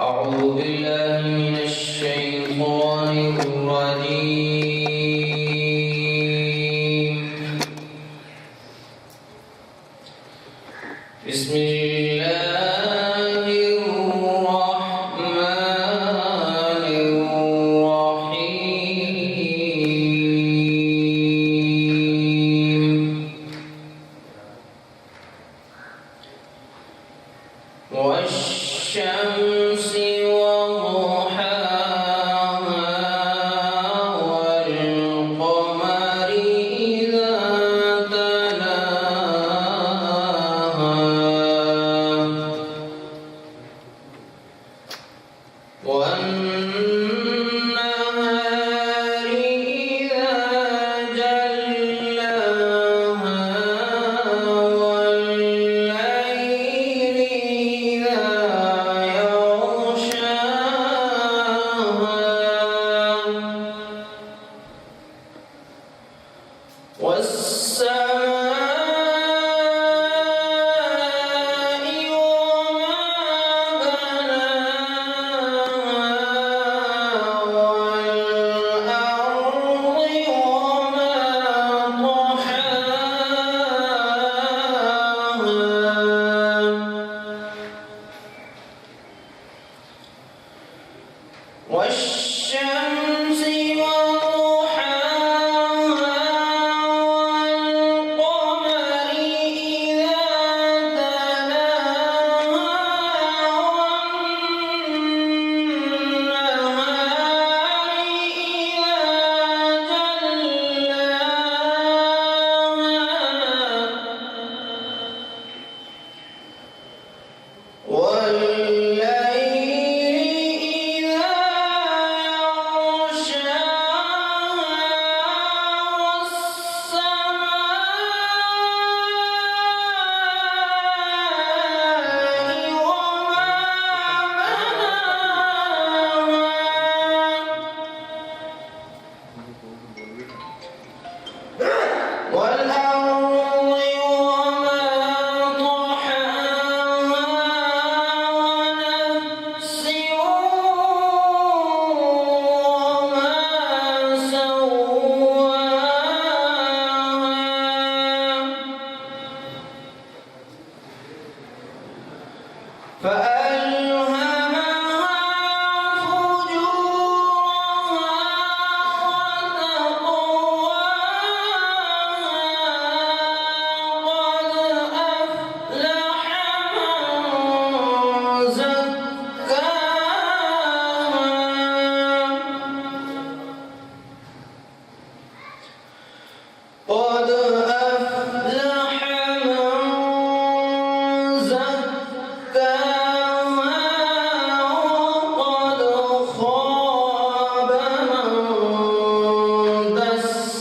أعوذ بالله من الشيطان الرجيم. بسم الله الرحمن الرحيم. والشمس وضحاها والقمر إذا تلاها والنهار إذا جلاها والليل إذا يغشاها والسماء وما بناها والأرض وما طحاها والشمس وضحاها والقمر إذا تلاها والنهار إذا جلاها والليل إذا والأرض وما طحاها ونفس وما سواها فألهمها قد أفلح من زكاها وقد خاب من دساها.